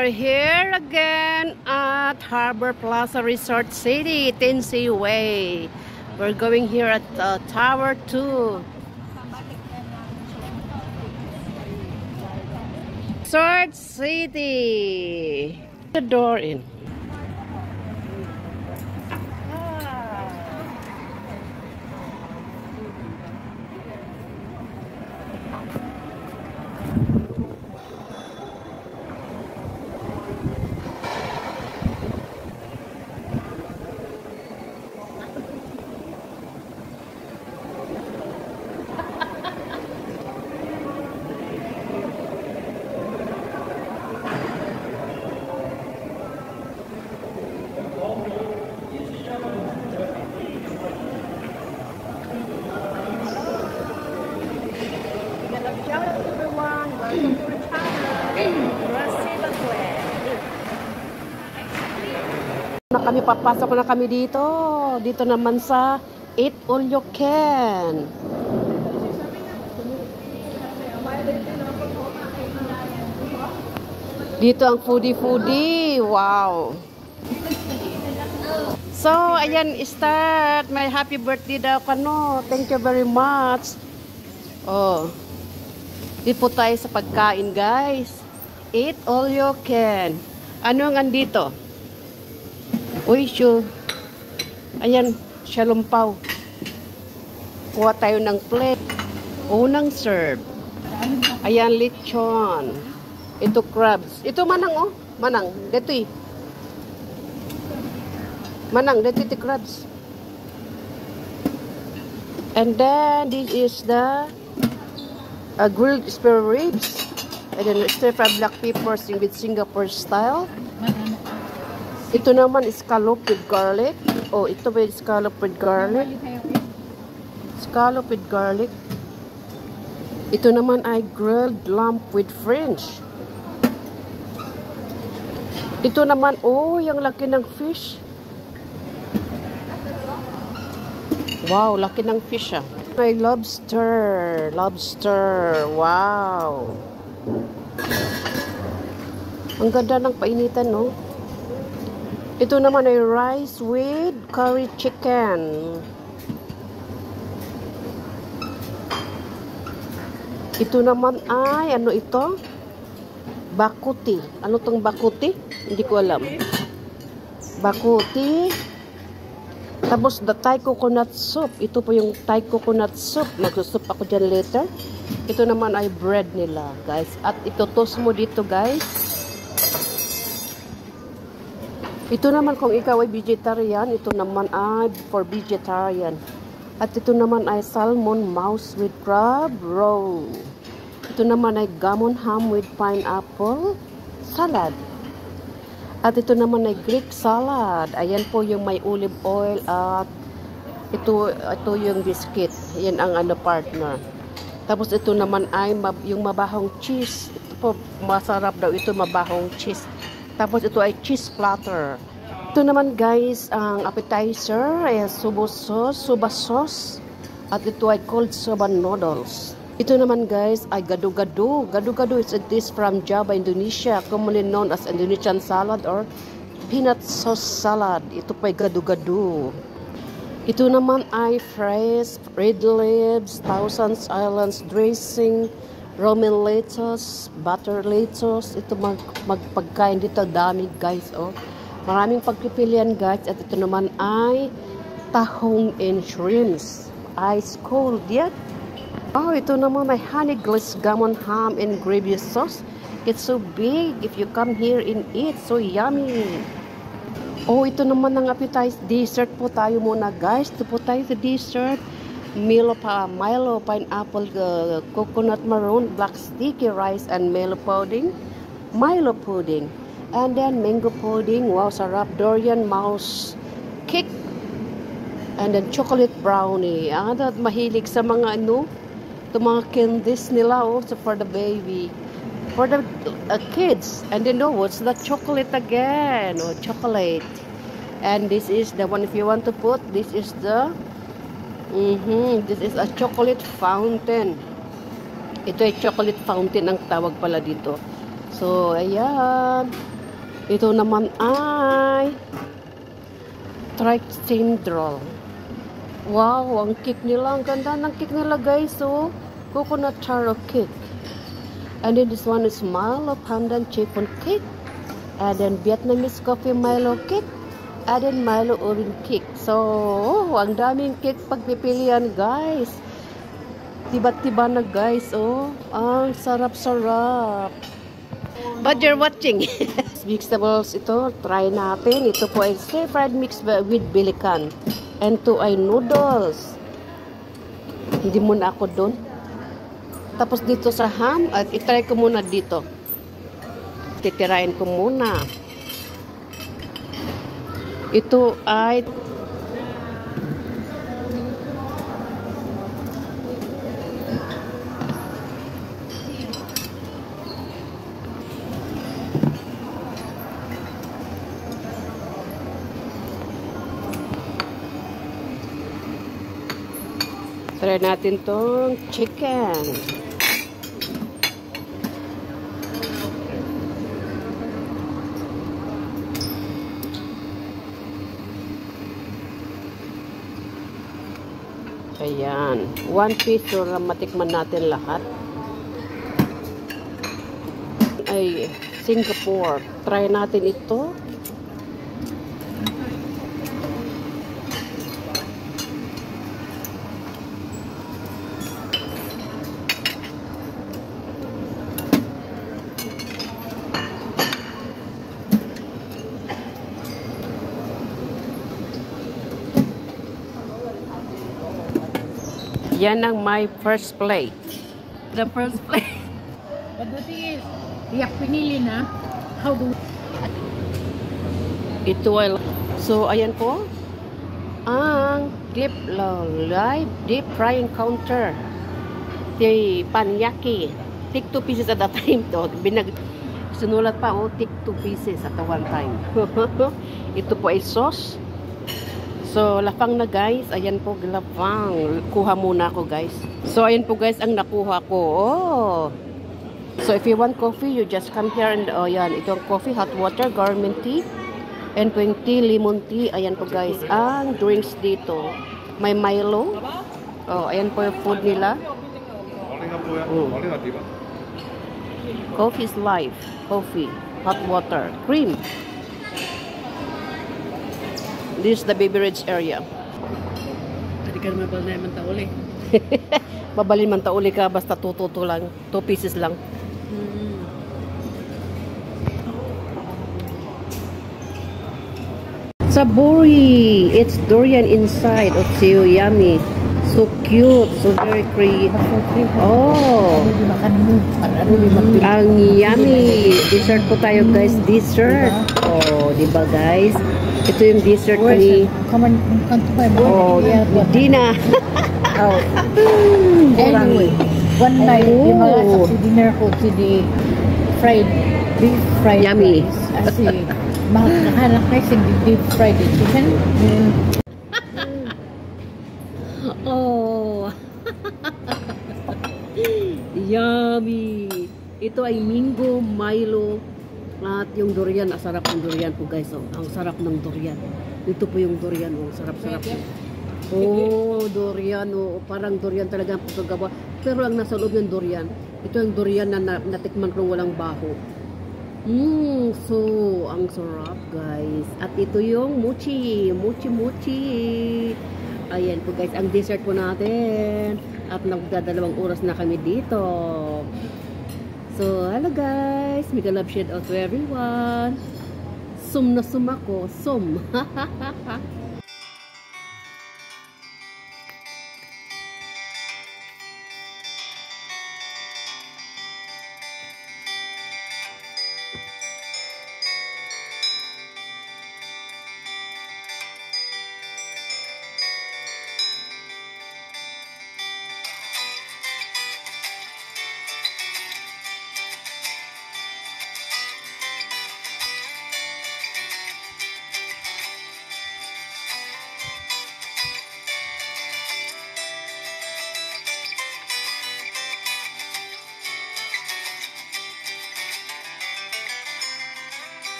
We're here again at Harbor Plaza Resort City, Tennessee Way. We're going here at Tower 2. Resort City. The door in. Papasok na kami dito. Dito naman sa Eat All You Can. Dito ang foodie. Wow. So, ayan, start. May happy birthday daw ka, no? Thank you very much. Oh. Dito po tayo sa pagkain, guys. Eat All You Can. Ano ang andito? Uy, sure. Ayan, shalumpaw. Kuha tayo ng plate. Unang serve. Ayan, lechon. Ito crabs. Ito manang, oh. Manang. Dito eh. Manang, dito ito crabs. And then, this is the grilled spare ribs. And then, stir-fried black peppers with Singapore style. Ito naman is scallop with garlic. Oh, ito ba yung scallop with garlic? Scallop with garlic. Ito naman ay grilled lamb with French. Ito naman, oh, yung laki ng fish. Wow, laki ng fish ah. May lobster. Lobster. Wow. Ang ganda ng painitan, no? Ito naman ay rice with curry chicken. Ito naman ay, ano ito? Bakuti. Ano tong bakuti? Hindi ko alam. Bakuti. Tapos the Thai coconut soup. Ito po yung Thai coconut soup. Magsusup ako dyan later. Ito naman ay bread nila, guys. At ito toast mo dito, guys. Ito naman kung ikaw ay vegetarian, ito naman ay for vegetarian. At ito naman ay salmon mouse with crab roe. Ito naman ay gammon ham with pineapple salad. At ito naman ay Greek salad. Ayan po yung may olive oil at ito yung biscuit. Yan ang ano partner. Tapos ito naman ay yung mabahong cheese. Ito po masarap daw ito mabahong cheese. Tapos ito ay cheese platter. Ito naman guys, ang appetizer ay soba sauce. At ito ay cold soba noodles. Ito naman guys ay gado-gado. Gado-gado is a dish from Java, Indonesia, commonly known as Indonesian salad or peanut sauce salad. Ito pa ay gado-gado. Ito naman ay fresh red leaves, Thousand Islands dressing, Roman lettuce, butter lettuce. Ito magpagkain dito. Dami guys. Oh. Maraming pagpipilian guys. At ito naman ay tahong and shrimps. Ice cold yan. Oh, ito naman may honey glazed gammon ham and gravy sauce. It's so big. If you come here and eat, so yummy. Oh, ito naman ang appetizer. Dessert po tayo muna guys. Ito po tayo sa dessert. Milo pineapple, coconut maroon, black sticky rice, and Milo pudding. And then mango pudding. Wow, sarap. Durian mouse cake. And then chocolate brownie. Mahilig sa mga ano, itong mga candies nila also for the baby. For the kids. And then no, what's the chocolate again? Oh, chocolate. And this is the one if you want to put. This is the this is a chocolate fountain. Ito ay chocolate fountain ang tawag pala dito. So, ayan. Ito naman ay tricentennial. Wow, ang cake nila. Ang ganda ng cake nila, guys. So, coconut taro cake. And then this one is Milo pandan chiffon cake. And then Vietnamese coffee Milo cake. And then Milo orange cake. So, ang daming cake pagpipilian, guys. Tiba-tiba na, guys. Oh, ang sarap-sarap. But you're watching. Vegetables ito, try natin. Ito po ay stir-fried mix with belican. And ito ay noodles. Hindi muna ako doon. Tapos dito sa ham, at itry ko muna dito. Titirain ko muna. Ito ay try natin tong chicken. Ayan. 1 piece para matikman natin lahat. Ay, Singapore. Try natin ito. Yan ang my first plate. The first plate. But the thing is, tiyak pinili na. How do Ito ay... So, ayan po. Ang live deep frying counter. The panyaki. Take 2 pieces at a time. Sinulat pa, take 2 pieces at a one time. Ito po ay sauce. So, lapang na, guys. Ayan po, lapang. Kuha muna ako, guys. So, ayan po, guys, ang nakuha ko. Oh. So, if you want coffee, you just come here and, oh, yan. Itong coffee, hot water, garment tea, and pwing tea, lemon tea. Ayan po, guys. Ang drinks dito. May Milo. Oh, ayan po yung food nila. Coffee is life. Coffee, hot water, cream. This is the beverage area. Hindi ka naman ba naman tauli? Babalin man tauli ka, basta tututo lang. 2 pieces lang. Saburi! It's durian inside. Oh, so yummy. So cute. So very creamy. Oh! Ang yummy! Dessert po tayo, guys. Dessert. Oh, diba, guys? Ito yung dessert ni... Oh, di na. Anyway, one night, di mga sa dinner ko, si beef fried Yummy. rice. Kasi, nakahanap kayo si beef fried chicken. Oh. Yummy. Ito ay Mingo, Milo, at yung durian. Ang sarap ng durian po, guys. Oh, ang sarap ng durian. Ito po yung durian. Oh, sarap-sarap. Oh, durian. Oh, parang durian talaga ang pagkagawa. Pero ang nasa loob yung durian. Ito yung durian na natikman kong walang baho. So, ang sarap, guys. At ito yung mochi. Mochi. Ayan po, guys. Ang dessert po natin. At nagdadalawang oras na kami dito. So, hello, guys. Mega love shout out to everyone. Sum na sum ako. Sum.